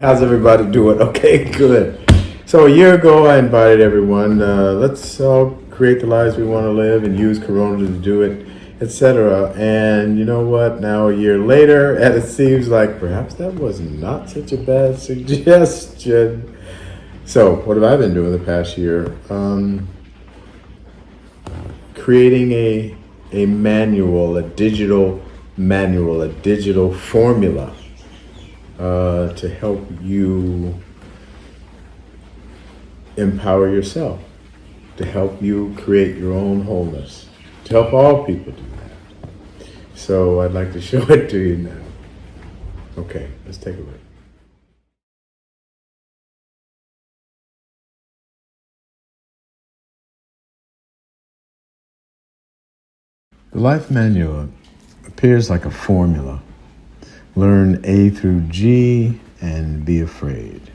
How's everybody doing? Okay, good. So a year ago, I invited everyone. Let's all create the lives we want to live and use Corona to do it, etc. And you know what? Now a year later, and it seems like perhaps that was not such a bad suggestion. So what have I been doing the past year? Creating a manual, a digital manual, a digital formula to help you empower yourself, to help you create your own wholeness, to help all people do that. So I'd like to show it to you now. Okay, let's take a look. The Life Manual appears like a formula. Learn A through G and be afraid.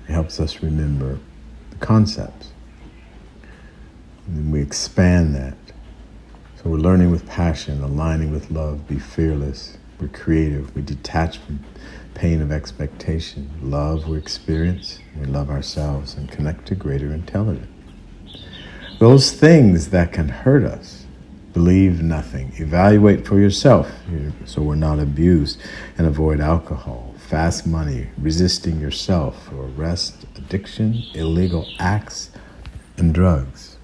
It helps us remember the concepts. And we expand that. So we're learning with passion, aligning with love, be fearless. We're creative. We detach from pain of expectation. Love we experience. We love ourselves and connect to greater intelligence. Those things that can hurt us, believe nothing. Evaluate for yourself so we're not abused, and avoid alcohol, fast money, resisting yourself, arrest, addiction, illegal acts, and drugs.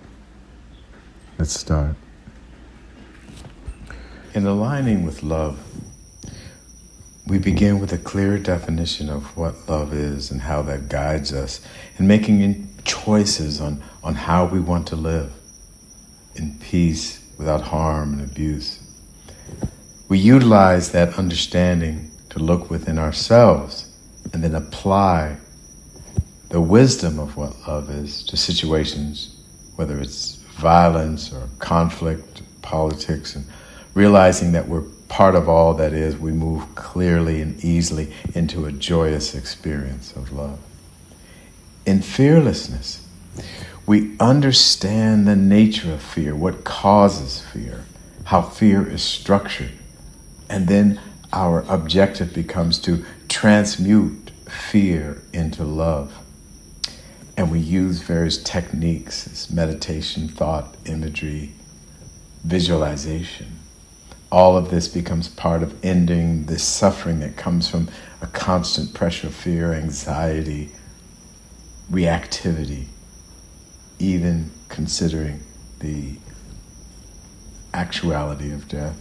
Let's start. In aligning with love, we begin with a clear definition of what love is and how that guides us in making choices on how we want to live in peace, without harm and abuse. We utilize that understanding to look within ourselves and then apply the wisdom of what love is to situations, whether it's violence or conflict, politics, and realizing that we're part of all that is, we move clearly and easily into a joyous experience of love. In fearlessness, we understand the nature of fear, what causes fear, how fear is structured. And then our objective becomes to transmute fear into love. And we use various techniques, as meditation, thought, imagery, visualization. All of this becomes part of ending the suffering that comes from a constant pressure of fear, anxiety, reactivity, even considering the actuality of death.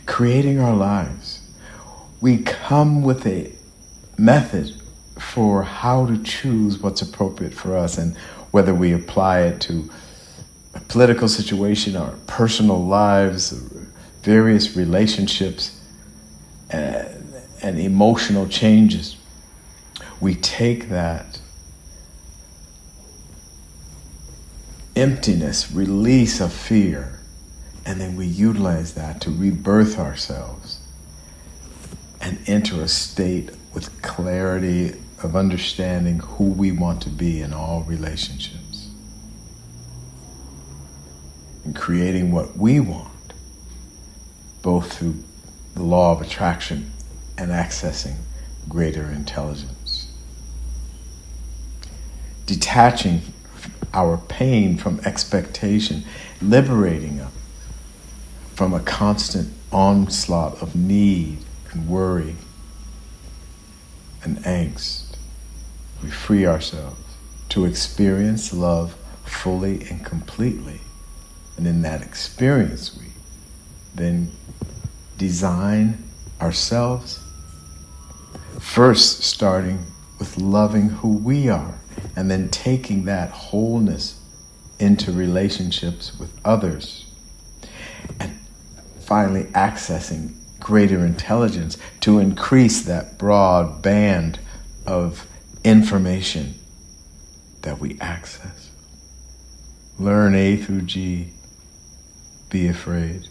Creating our lives. We come with a method for how to choose what's appropriate for us, and whether we apply it to a political situation, our personal lives, various relationships, and emotional changes. We take that emptiness, release of fear, and then we utilize that to rebirth ourselves and enter a state with clarity of understanding who we want to be in all relationships and creating what we want, both through the law of attraction and accessing greater intelligence. Detaching our pain from expectation, liberating us from a constant onslaught of need and worry and angst. We free ourselves to experience love fully and completely. And in that experience, we then design ourselves, first starting with loving who we are, and then taking that wholeness into relationships with others, and finally accessing greater intelligence to increase that broad band of information that we access. Learn A through G, be afraid.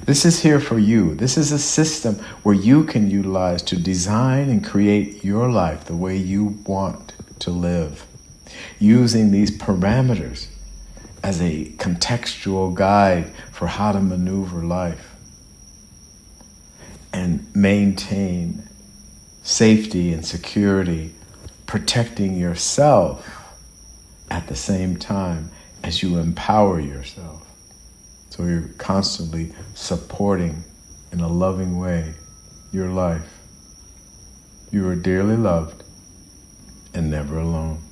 This is here for you. This is a system where you can utilize to design and create your life the way you want to live, using these parameters as a contextual guide for how to maneuver life and maintain safety and security, protecting yourself at the same time as you empower yourself. So you're constantly supporting in a loving way your life. You are dearly loved and never alone.